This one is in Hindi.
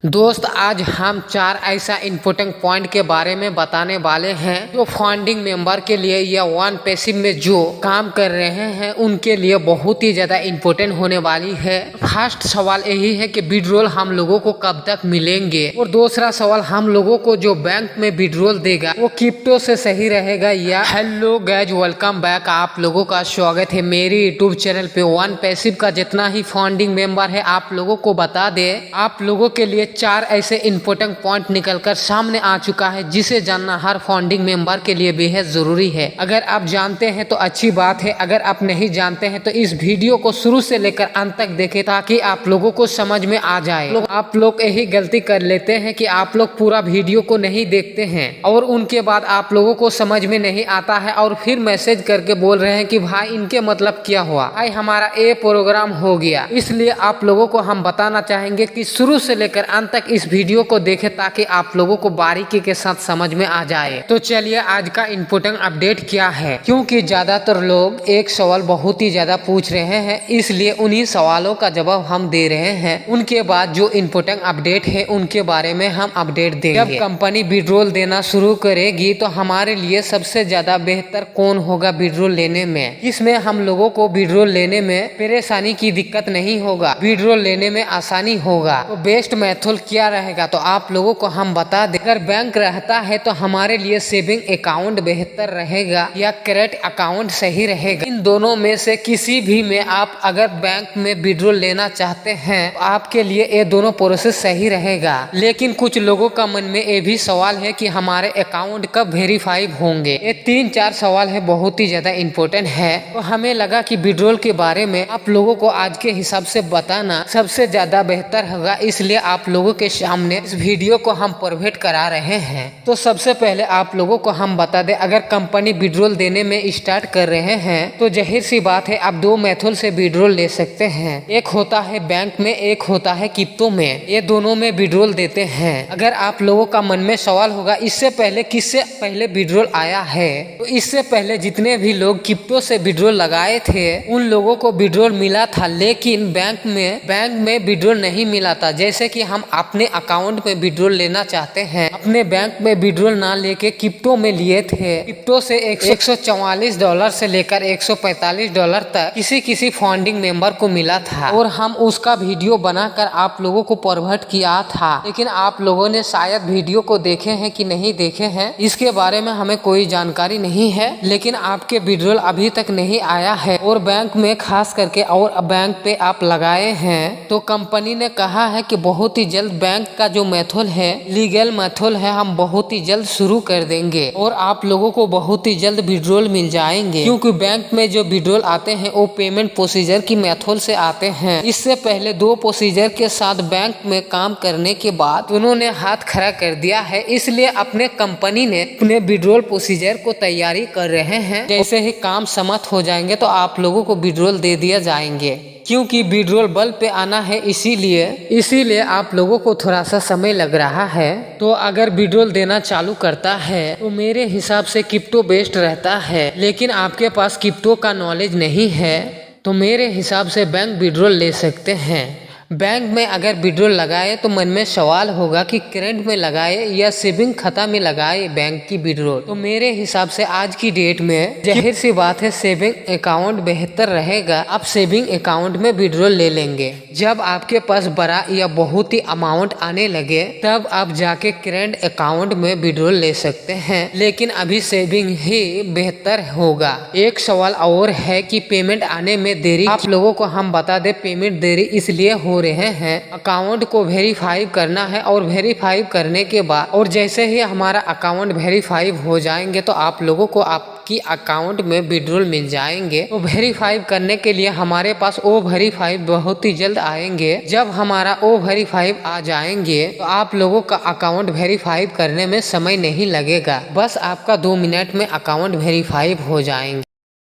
दोस्त आज हम 4 ऐसा इम्पोर्टेंट पॉइंट के बारे में बताने वाले हैं जो फाउंडिंग मेंबर के लिए या वन पैसिव में जो काम कर रहे हैं उनके लिए बहुत ही ज्यादा इम्पोर्टेंट होने वाली है। फर्स्ट सवाल यही है कि विड्रॉल हम लोगों को कब तक मिलेंगे, और दूसरा सवाल हम लोगों को जो बैंक में विड्रॉल देगा वो क्रिप्टो से सही रहेगा या। Hello guys, welcome back. आप लोगों का स्वागत है मेरे यूट्यूब चैनल पे। वन पैसिव का जितना ही फाउंडिंग मेंबर है आप लोगों को बता दे, आप लोगों के लिए 4 ऐसे इंपॉर्टेंट पॉइंट निकलकर सामने आ चुका है जिसे जानना हर फाउंडिंग मेंबर के लिए बेहद जरूरी है। अगर आप जानते हैं तो अच्छी बात है, अगर आप नहीं जानते हैं तो इस वीडियो को शुरू से लेकर अंत तक देखें ताकि आप लोगों को समझ में आ जाए। आप लोग यही गलती कर लेते हैं कि आप लोग पूरा वीडियो को नहीं देखते हैं और उनके बाद आप लोगों को समझ में नहीं आता है और फिर मैसेज करके बोल रहे हैं कि भाई इनके मतलब क्या हुआ, भाई हमारा ये प्रोग्राम हो गया। इसलिए आप लोगों को हम बताना चाहेंगे कि शुरू से लेकर अंत तक इस वीडियो को देखें ताकि आप लोगों को बारीकी के साथ समझ में आ जाए। तो चलिए आज का इम्पोर्टेंट अपडेट क्या है, क्योंकि ज्यादातर लोग एक सवाल बहुत ही ज्यादा पूछ रहे हैं, इसलिए उन्हीं सवालों का जवाब हम दे रहे हैं। उनके बाद जो इम्पोर्टेंट अपडेट है उनके बारे में हम अपडेट देंगे। जब कंपनी विड्रॉल देना शुरू करेगी तो हमारे लिए सबसे ज्यादा बेहतर कौन होगा विड्रॉल लेने में, इसमें हम लोगों को विड्रॉल लेने में परेशानी की दिक्कत नहीं होगा, विड्रॉल लेने में आसानी होगा। तो बेस्ट मेथड क्या रहेगा तो आप लोगों को हम बता दें। अगर बैंक रहता है तो हमारे लिए सेविंग अकाउंट बेहतर रहेगा या करेंट अकाउंट सही रहेगा। इन दोनों में से किसी भी में आप अगर बैंक में विड्रॉल लेना चाहते हैं तो आपके लिए ये दोनों प्रोसेस सही रहेगा। लेकिन कुछ लोगों का मन में ये भी सवाल है कि हमारे अकाउंट कब वेरीफाई होंगे। ये 3-4 सवाल है, बहुत ही ज्यादा इम्पोर्टेंट है। तो हमें लगा कि विड्रॉल के बारे में आप लोगों को आज के हिसाब से बताना सबसे ज्यादा बेहतर होगा, इसलिए आप लोगों के सामने इस वीडियो को हम प्रोवाइड करा रहे हैं। तो सबसे पहले आप लोगों को हम बता दें, अगर कंपनी विड्रॉल देने में स्टार्ट कर रहे हैं तो जाहिर सी बात है आप 2 मेथड से विड्रॉल ले सकते हैं। एक होता है बैंक में, एक होता है क्रिप्टो में। ये दोनों में विड्रॉल देते हैं। अगर आप लोगों का मन में सवाल होगा इससे पहले किससे पहले विड्रॉल आया है, तो इससे पहले जितने भी लोग क्रिप्टो से विड्रॉल लगाए थे उन लोगों को विड्रॉल मिला था, लेकिन बैंक में विड्रॉल नहीं मिला था। जैसे कि हम अपने अकाउंट में विड्रॉल लेना चाहते हैं, अपने बैंक में विड्रॉल ना लेके क्रिप्टो में लिए थे। क्रिप्टो से $144 से लेकर $145 तक किसी फाउंडिंग मेंबर को मिला था और हम उसका वीडियो बनाकर आप लोगों को प्रोवाइड किया था। लेकिन आप लोगों ने शायद वीडियो को देखे हैं कि नहीं देखे हैं इसके बारे में हमें कोई जानकारी नहीं है, लेकिन आपके विड्रॉल अभी तक नहीं आया है और बैंक में खास करके और बैंक पे आप लगाए हैं तो कंपनी ने कहा है कि बहुत ही जल्द बैंक का जो मेथड है, लीगल मेथड है, हम बहुत ही जल्द शुरू कर देंगे और आप लोगों को बहुत ही जल्द विड्रॉल मिल जाएंगे। क्योंकि बैंक में जो विड्रॉल आते हैं वो पेमेंट प्रोसीजर की मेथड से आते हैं। इससे पहले 2 प्रोसीजर के साथ बैंक में काम करने के बाद उन्होंने हाथ खड़ा कर दिया है, इसलिए अपने कंपनी ने अपने विड्रॉल प्रोसीजर को तैयारी कर रहे हैं। जैसे ही काम समाप्त हो जाएंगे तो आप लोगों को विड्रॉल दे दिया जाएंगे, क्योंकि विड्रॉल बल पे आना है, इसीलिए आप लोगों को थोड़ा सा समय लग रहा है। तो अगर विड्रॉल देना चालू करता है तो मेरे हिसाब से क्रिप्टो बेस्ट रहता है, लेकिन आपके पास क्रिप्टो का नॉलेज नहीं है तो मेरे हिसाब से बैंक विड्रॉल ले सकते हैं। बैंक में अगर विड्रॉल लगाए तो मन में सवाल होगा कि करंट में लगाए या सेविंग खाता में लगाए बैंक की विड्रॉल। तो मेरे हिसाब से आज की डेट में जाहिर सी बात है सेविंग अकाउंट बेहतर रहेगा। आप सेविंग अकाउंट में विड्रॉल ले लेंगे, जब आपके पास बड़ा या बहुत ही अमाउंट आने लगे तब आप जाके करंट अकाउंट में विड्रॉल ले सकते हैं, लेकिन अभी सेविंग ही बेहतर होगा। एक सवाल और है कि पेमेंट आने में देरी, आप लोगों को हम बता दें पेमेंट देरी इसलिए हो रहे हैं, अकाउंट को वेरीफाई करना है और वेरीफाई करने के बाद और जैसे ही हमारा अकाउंट वेरीफाई हो जाएंगे तो आप लोगों को आपकी अकाउंट में विड्रॉल मिल जाएंगे। तो वेरीफाई करने के लिए हमारे पास ओ वेरीफाई बहुत ही जल्द आएंगे। जब हमारा ओ वेरीफाई आ जाएंगे तो आप लोगों का अकाउंट वेरीफाई करने में समय नहीं लगेगा, बस आपका 2 मिनट में अकाउंट वेरीफाई हो जाएंगे।